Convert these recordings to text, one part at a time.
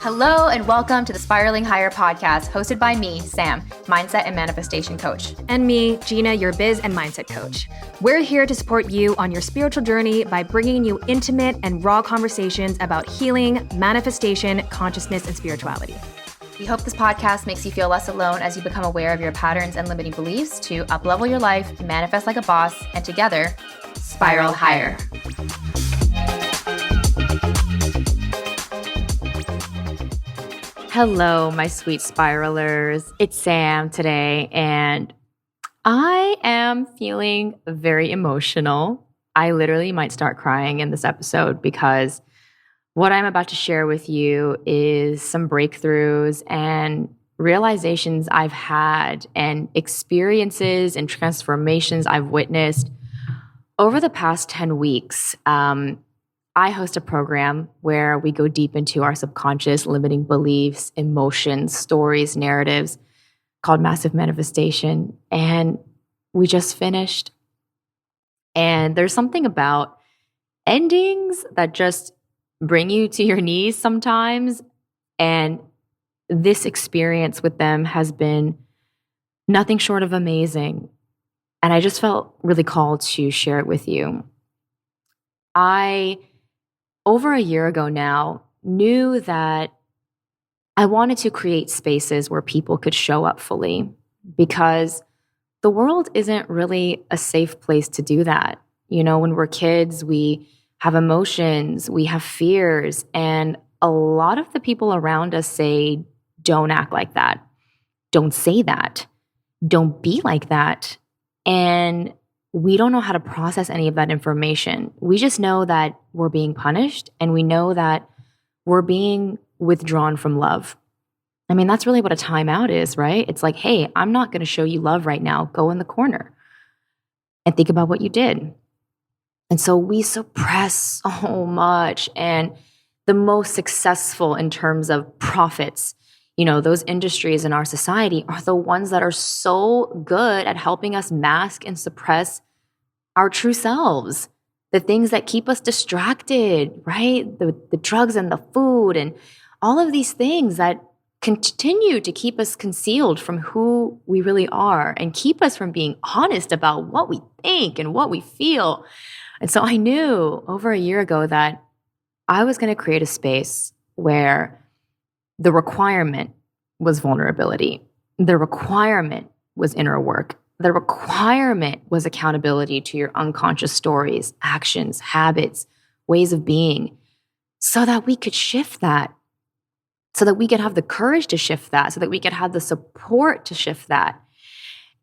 Hello and welcome to the Spiraling Higher podcast, hosted by me, Sam, mindset and manifestation coach. And me, Gina, your biz and mindset coach. We're here to support you on your spiritual journey by bringing you intimate and raw conversations about healing, manifestation, consciousness, and spirituality. We hope this podcast makes you feel less alone as you become aware of your patterns and limiting beliefs to up-level your life, manifest like a boss, and together, spiral higher. Hello, my sweet spiralers. It's Sam today, and I am feeling very emotional. I literally might start crying in this episode because what I'm about to share with you is some breakthroughs and realizations I've had and experiences and transformations I've witnessed over the past 10 weeks. I host a program where we go deep into our subconscious, limiting beliefs, emotions, stories, narratives called Massive Manifestation. And we just finished. And there's something about endings that just bring you to your knees sometimes. And this experience with them has been nothing short of amazing. And I just felt really called to share it with you. Over a year ago now, knew that I wanted to create spaces where people could show up fully because the world isn't really a safe place to do that. You know, when we're kids, we have emotions, we have fears, and a lot of the people around us say, don't act like that. Don't say that. Don't be like that. And we don't know how to process any of that information. We just know that we're being punished and we know that we're being withdrawn from love. I mean, that's really what a timeout is, right? It's like, hey, I'm not going to show you love right now. Go in the corner and think about what you did. And so we suppress so much. And the most successful in terms of profits, you know, those industries in our society are the ones that are so good at helping us mask and suppress our true selves, the things that keep us distracted, right? The drugs and the food and all of these things that continue to keep us concealed from who we really are and keep us from being honest about what we think and what we feel. And so I knew over a year ago that I was going to create a space where the requirement was vulnerability. The requirement was inner work. The requirement was accountability to your unconscious stories, actions, habits, ways of being, so that we could shift that, so that we could have the courage to shift that, so that we could have the support to shift that.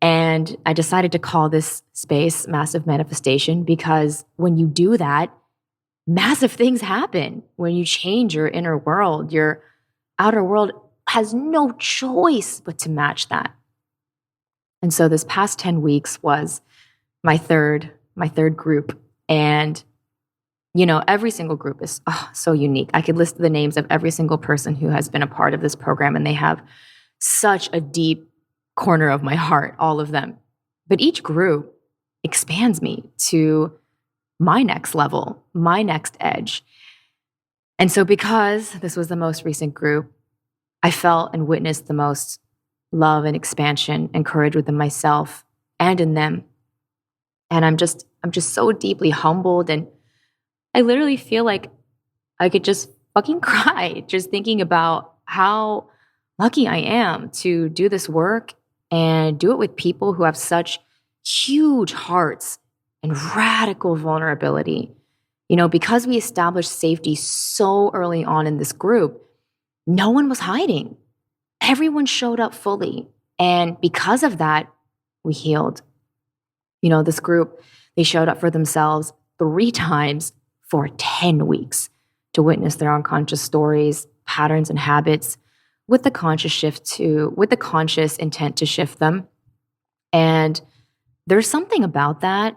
And I decided to call this space Massive Manifestation because when you do that, massive things happen. When you change your inner world, your outer world has no choice but to match that. And so this past 10 weeks was my third group. And, you know, every single group is so unique. I could list the names of every single person who has been a part of this program, and they have such a deep corner of my heart, all of them. But each group expands me to my next level, my next edge. And so because this was the most recent group, I felt and witnessed the most love and expansion and courage within myself and in them. And I'm just so deeply humbled, and I literally feel like I could just fucking cry just thinking about how lucky I am to do this work and do it with people who have such huge hearts and radical vulnerability. You know, because we established safety so early on in this group, no one was hiding. Everyone showed up fully. And because of that, we healed. You know, this group, they showed up for themselves 3 times for 10 weeks to witness their unconscious stories, patterns, and habits with the conscious intent to shift them. And there's something about that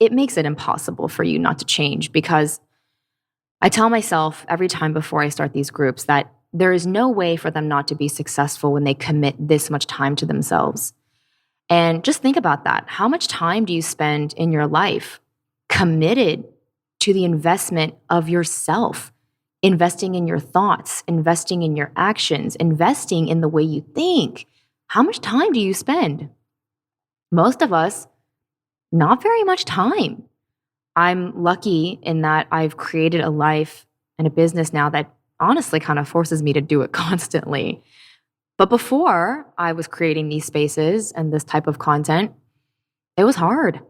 it makes it impossible for you not to change, because I tell myself every time before I start these groups that there is no way for them not to be successful when they commit this much time to themselves. And just think about that. How much time do you spend in your life committed to the investment of yourself, investing in your thoughts, investing in your actions, investing in the way you think? How much time do you spend? Most of us, not very much time. I'm lucky in that I've created a life and a business now that honestly kind of forces me to do it constantly. But before I was creating these spaces and this type of content, it was hard.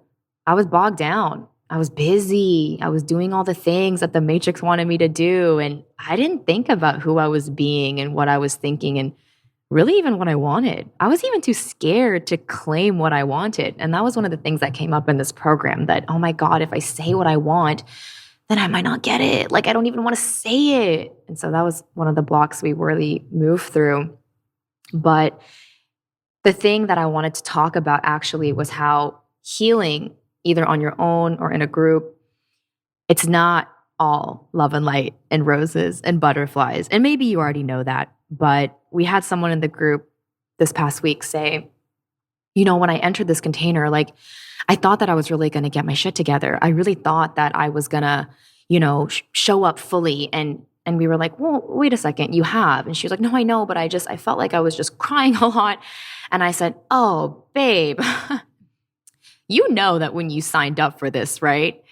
I was bogged down. I was busy. I was doing all the things that the Matrix wanted me to do. And I didn't think about who I was being and what I was thinking and really even what I wanted. I was even too scared to claim what I wanted. And that was one of the things that came up in this program that, oh my God, if I say what I want, then I might not get it. Like, I don't even want to say it. And so that was one of the blocks we really moved through. But the thing that I wanted to talk about actually was how healing, either on your own or in a group, it's not all love and light and roses and butterflies. And maybe you already know that, but we had someone in the group this past week say, when I entered this container, like, I thought that I was really going to get my shit together. I really thought that I was going to, show up fully. And we were like, well, wait a second, you have. And she was like, no, I know, but I felt like I was just crying a lot. And I said, oh, babe, you know that when you signed up for this, right?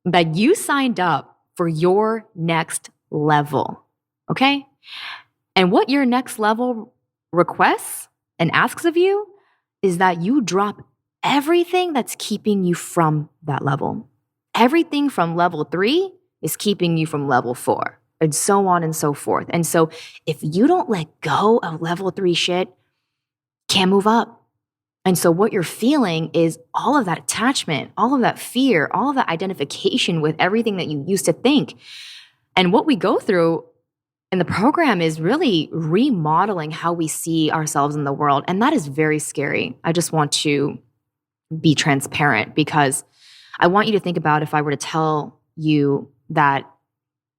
That you signed up for your next level, okay? And what your next level requests and asks of you is that you drop everything that's keeping you from that level. Everything from level 3 is keeping you from level 4. And so on and so forth. And so if you don't let go of level 3 shit, can't move up. And so what you're feeling is all of that attachment, all of that fear, all of that identification with everything that you used to think. And what we go through in the program is really remodeling how we see ourselves in the world. And that is very scary. I just want to be transparent because I want you to think about if I were to tell you that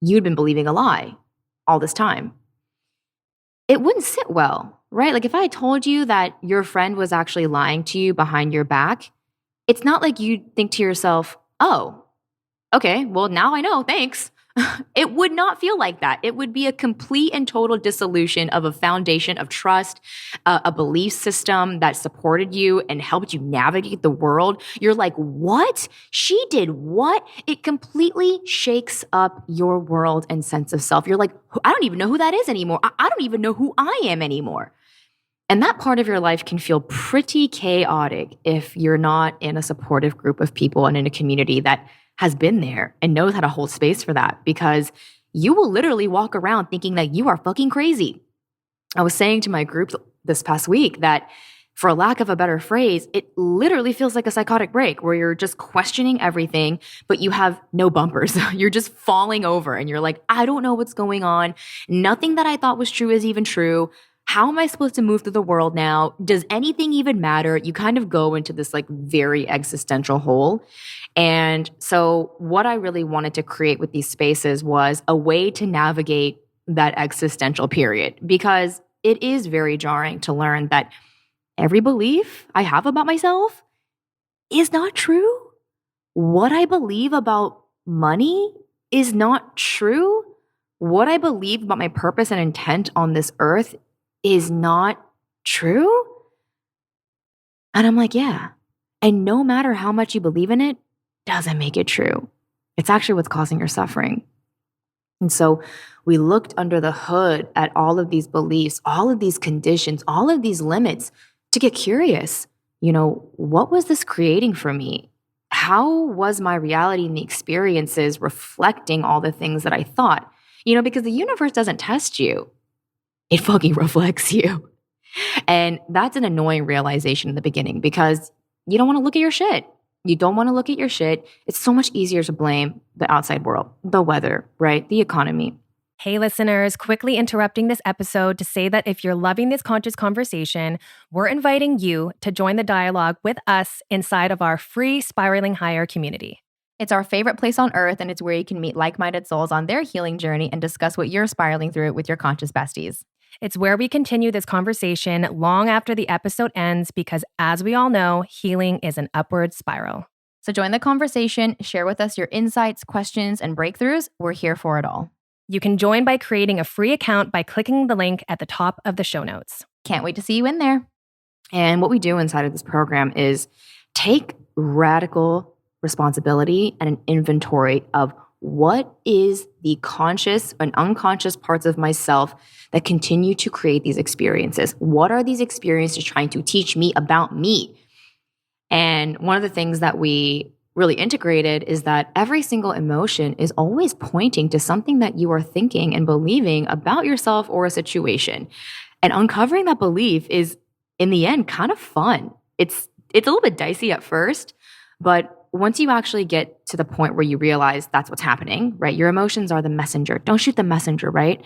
you'd been believing a lie all this time. It wouldn't sit well, right? Like if I told you that your friend was actually lying to you behind your back, it's not like you'd think to yourself, oh, okay, well now I know, thanks. It would not feel like that. It would be a complete and total dissolution of a foundation of trust, a belief system that supported you and helped you navigate the world. You're like, what? She did what? It completely shakes up your world and sense of self. You're like, I don't even know who that is anymore. I don't even know who I am anymore. And that part of your life can feel pretty chaotic if you're not in a supportive group of people and in a community that has been there and knows how to hold space for that, because you will literally walk around thinking that you are fucking crazy. I was saying to my group this past week that, for lack of a better phrase, it literally feels like a psychotic break where you're just questioning everything, but you have no bumpers. You're just falling over and you're like, I don't know what's going on. Nothing that I thought was true is even true. How am I supposed to move through the world now? Does anything even matter? You kind of go into this like very existential hole. And so what I really wanted to create with these spaces was a way to navigate that existential period, because it is very jarring to learn that every belief I have about myself is not true. What I believe about money is not true. What I believe about my purpose and intent on this earth is not true. And I'm like, yeah. And no matter how much you believe in it, doesn't make it true. It's actually what's causing your suffering. And so we looked under the hood at all of these beliefs, all of these conditions, all of these limits to get curious. What was this creating for me? How was my reality and the experiences reflecting all the things that I thought? Because the universe doesn't test you. It fucking reflects you. And that's an annoying realization in the beginning, because you don't want to look at your shit. You don't want to look at your shit. It's so much easier to blame the outside world, the weather, right? The economy. Hey, listeners, quickly interrupting this episode to say that if you're loving this conscious conversation, we're inviting you to join the dialogue with us inside of our free Spiraling Higher community. It's our favorite place on earth, and it's where you can meet like-minded souls on their healing journey and discuss what you're spiraling through with your conscious besties. It's where we continue this conversation long after the episode ends because, as we all know, healing is an upward spiral. So join the conversation, share with us your insights, questions, and breakthroughs. We're here for it all. You can join by creating a free account by clicking the link at the top of the show notes. Can't wait to see you in there. And what we do inside of this program is take radical responsibility and an inventory of what is the conscious and unconscious parts of myself that continue to create these experiences. What are these experiences trying to teach me about me? And one of the things that we really integrated is that every single emotion is always pointing to something that you are thinking and believing about yourself or a situation. And uncovering that belief is, in the end, kind of fun. It's a little bit dicey at first, but once you actually get to the point where you realize that's what's happening, right? Your emotions are the messenger. Don't shoot the messenger, right?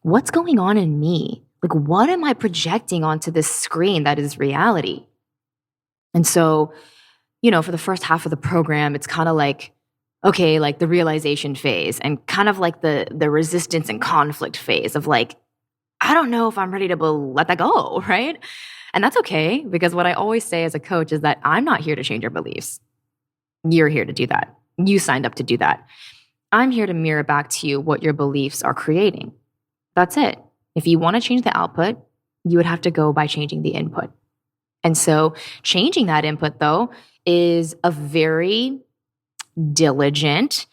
What's going on in me? Like, what am I projecting onto this screen that is reality? And so, for the first half of the program, it's kind of like, okay, like the realization phase and kind of like the resistance and conflict phase of like, I don't know if I'm ready to let that go, right? And that's okay, because what I always say as a coach is that I'm not here to change your beliefs. You're here to do that. You signed up to do that. I'm here to mirror back to you what your beliefs are creating. That's it. If you want to change the output, you would have to go by changing the input. And so changing that input, though, is a very diligent,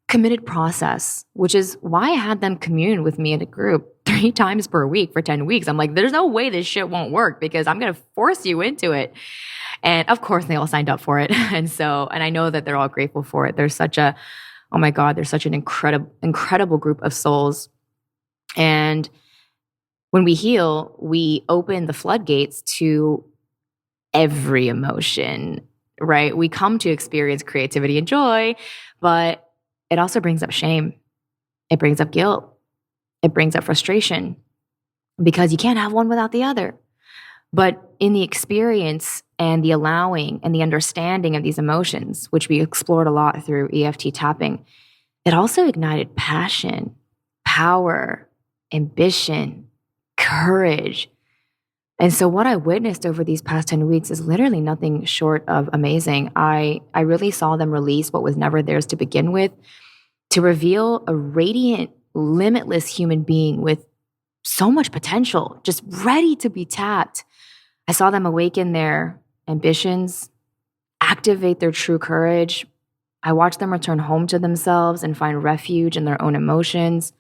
committed process, which is why I had them commune with me in a group 3 times per week for 10 weeks. I'm like, there's no way this shit won't work because I'm going to force you into it. And of course, they all signed up for it. And I know that they're all grateful for it. There's such an incredible group of souls. And when we heal, we open the floodgates to every emotion, right? We come to experience creativity and joy, but it also brings up shame. It brings up guilt. It brings up frustration because you can't have one without the other. But in the experience and the allowing and the understanding of these emotions, which we explored a lot through EFT tapping, it also ignited passion, power, ambition, courage. And so what I witnessed over these past 10 weeks is literally nothing short of amazing. I really saw them release what was never theirs to begin with, to reveal a radiant, limitless human being with so much potential, just ready to be tapped. I saw them awaken their ambitions, activate their true courage. I watched them return home to themselves and find refuge in their own emotions.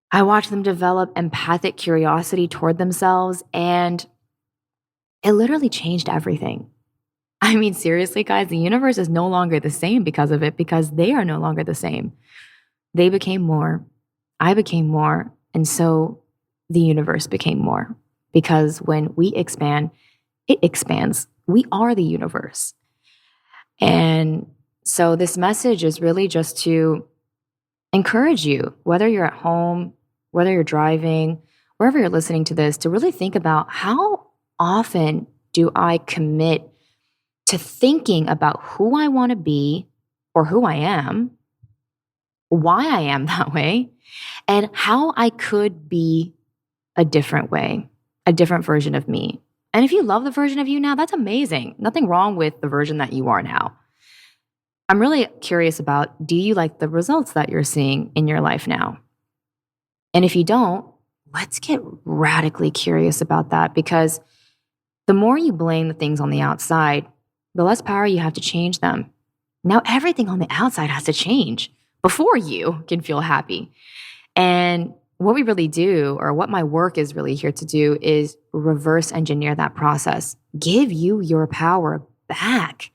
I watched them develop empathic curiosity toward themselves, and it literally changed everything. I mean, seriously, guys, the universe is no longer the same because of it, because they are no longer the same. They became more. I became more. And so the universe became more. Because when we expand, it expands. We are the universe. And so this message is really just to encourage you, whether you're at home, whether you're driving, wherever you're listening to this, to really think about how often do I commit to thinking about who I want to be or who I am, why I am that way, and how I could be a different way, a different version of me. And if you love the version of you now, that's amazing. Nothing wrong with the version that you are now. I'm really curious about, do you like the results that you're seeing in your life now? And if you don't, let's get radically curious about that, because the more you blame the things on the outside, the less power you have to change them. Now everything on the outside has to change before you can feel happy. And what we really do, or what my work is really here to do, is reverse engineer that process. Give you your power back.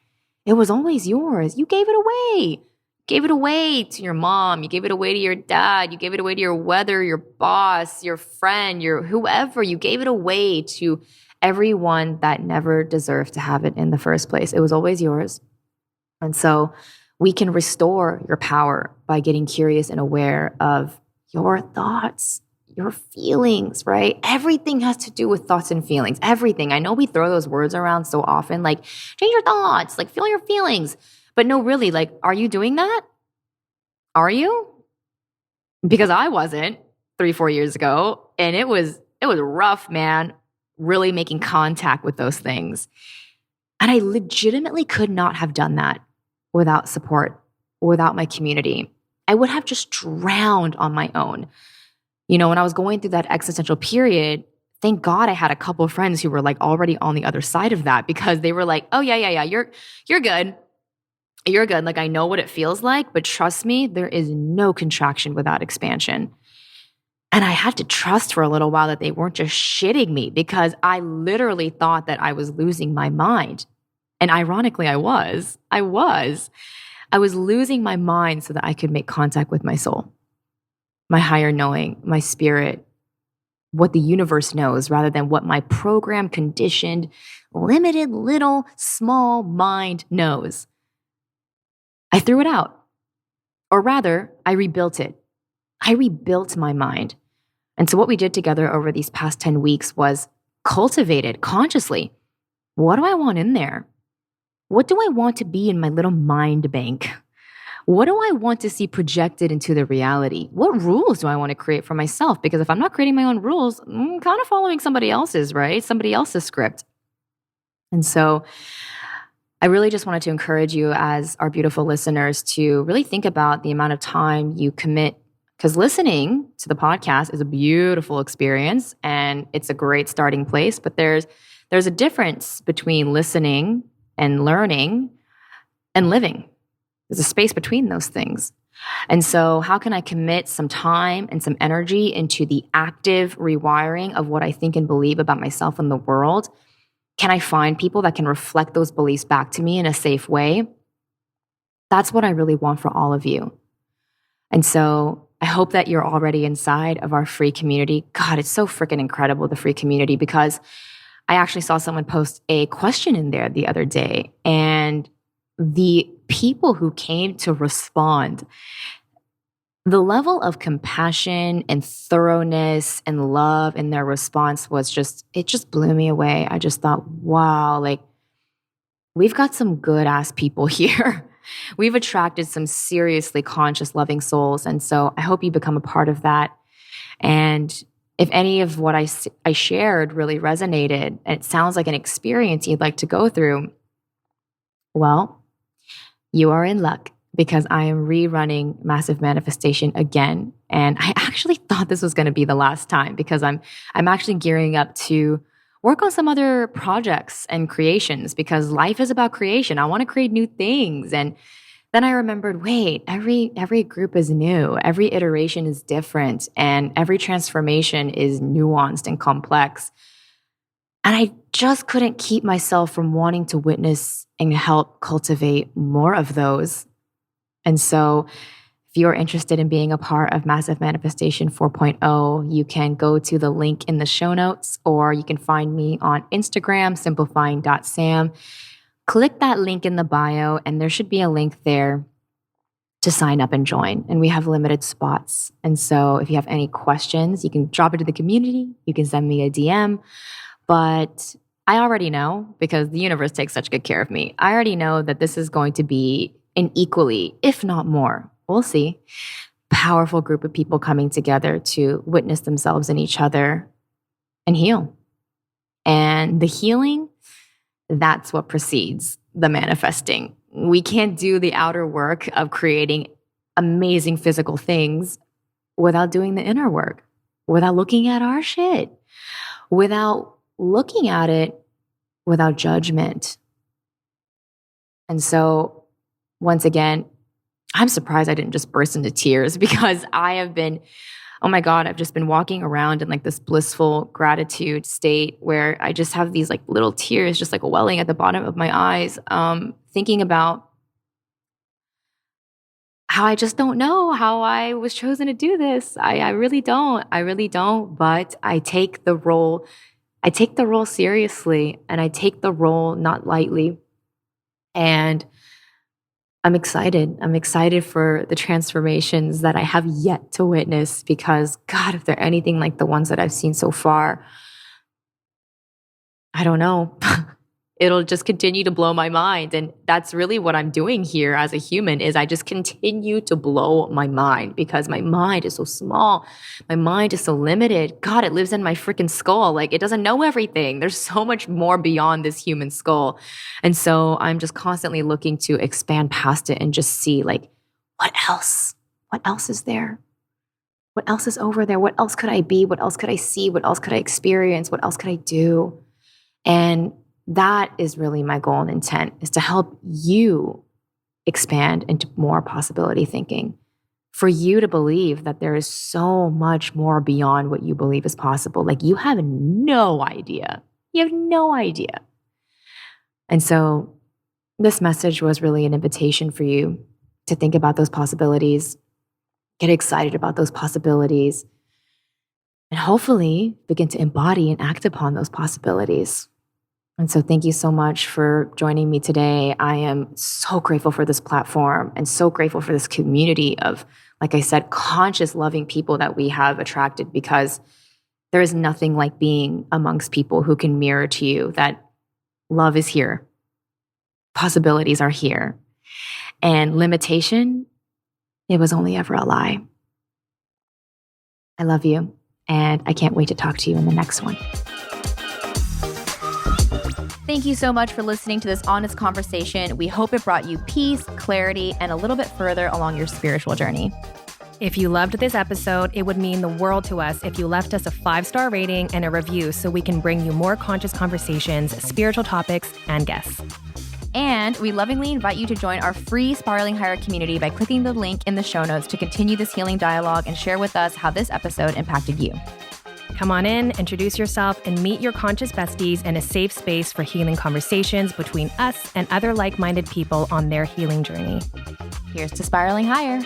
It was always yours. You gave it away. Gave it away to your mom. You gave it away to your dad. You gave it away to your weather, your boss, your friend, your whoever. You gave it away to everyone that never deserved to have it in the first place. It was always yours. And so we can restore your power by getting curious and aware of your thoughts, your feelings, right? Everything has to do with thoughts and feelings. Everything. I know we throw those words around so often, like change your thoughts, like feel your feelings. But no, really, like, are you doing that? Are you? Because I wasn't 3-4 years ago. And it was rough, man, really making contact with those things. And I legitimately could not have done that without support, without my community. I would have just drowned on my own. You know, when I was going through that existential period, thank God I had a couple of friends who were like already on the other side of that, because they were like, oh yeah, you're good. You're good. Like, I know what it feels like, but trust me, there is no contraction without expansion. And I had to trust for a little while that they weren't just shitting me, because I literally thought that I was losing my mind. And ironically, I was losing my mind so that I could make contact with my soul, my higher knowing, my spirit, what the universe knows, rather than what my program conditioned, limited, little, small mind knows. I threw it out. Or rather, I rebuilt it. I rebuilt my mind. And so what we did together over these past 10 weeks was cultivate it consciously. What do I want in there? What do I want to be in my little mind bank? What do I want to see projected into the reality? What rules do I want to create for myself? Because if I'm not creating my own rules, I'm kind of following somebody else's, right? Somebody else's script. And so I really just wanted to encourage you, as our beautiful listeners, to really think about the amount of time you commit, because listening to the podcast is a beautiful experience and it's a great starting place. But there's a difference between listening and learning and living. There's a space between those things. And so how can I commit some time and some energy into the active rewiring of what I think and believe about myself and the world? Can I find people that can reflect those beliefs back to me in a safe way? That's what I really want for all of you. And so I hope that you're already inside of our free community. God, it's so freaking incredible, the free community, because I actually saw someone post a question in there the other day, and the people who came to respond, the level of compassion and thoroughness and love in their response was it just blew me away. I just thought, wow, like, we've got some good ass people here. We've attracted some seriously conscious, loving souls. And so I hope you become a part of that. And if any of what I shared really resonated, and it sounds like an experience you'd like to go through, well, you are in luck, because I am rerunning Massive Manifestation again. And I actually thought this was going to be the last time, because I'm actually gearing up to work on some other projects and creations, because life is about creation. I want to create new things. And then I remembered, wait, every group is new. Every iteration is different. And every transformation is nuanced and complex. And I just couldn't keep myself from wanting to witness and help cultivate more of those. And so if you're interested in being a part of Massive Manifestation 4.0, you can go to the link in the show notes, or you can find me on Instagram, simplifying.sam. Click that link in the bio, and there should be a link there to sign up and join. And we have limited spots. And so if you have any questions, you can drop it to the community. You can send me a DM. But I already know, because the universe takes such good care of me, I already know that this is going to be an equally, if not more, we'll see, powerful group of people coming together to witness themselves and each other and heal. And the healing, that's what precedes the manifesting. We can't do the outer work of creating amazing physical things without doing the inner work, without looking at our shit, without looking at it without judgment. And so, once again, I'm surprised I didn't just burst into tears, because I have been, oh my God, I've just been walking around in like this blissful gratitude state where I just have these like little tears just like welling at the bottom of my eyes, thinking about how I just don't know how I was chosen to do this. I really don't. But I take the role seriously, and I take the role not lightly. And I'm excited. I'm excited for the transformations that I have yet to witness, because God, if they're anything like the ones that I've seen so far, I don't know. it'll just continue to blow my mind. And that's really what I'm doing here as a human is I just continue to blow my mind because my mind is so small. My mind is so limited. God, it lives in my freaking skull. Like it doesn't know everything. There's so much more beyond this human skull. And so I'm just constantly looking to expand past it and just see like, what else? What else is there? What else is over there? What else could I be? What else could I see? What else could I experience? What else could I do? And that is really my goal and intent, is to help you expand into more possibility thinking, for you to believe that there is so much more beyond what you believe is possible. Like you have no idea. You have no idea. And so this message was really an invitation for you to think about those possibilities, get excited about those possibilities, and hopefully begin to embody and act upon those possibilities. And so thank you so much for joining me today. I am so grateful for this platform and so grateful for this community of, like I said, conscious, loving people that we have attracted, because there is nothing like being amongst people who can mirror to you that love is here, possibilities are here, and limitation, it was only ever a lie. I love you, and I can't wait to talk to you in the next one. Thank you so much for listening to this honest conversation. We hope it brought you peace, clarity, and a little bit further along your spiritual journey. If you loved this episode, it would mean the world to us if you left us a 5-star rating and a review so we can bring you more conscious conversations, spiritual topics, and guests. And we lovingly invite you to join our free Spiraling Higher community by clicking the link in the show notes to continue this healing dialogue and share with us how this episode impacted you. Come on in, introduce yourself, and meet your conscious besties in a safe space for healing conversations between us and other like-minded people on their healing journey. Here's to Spiraling Higher.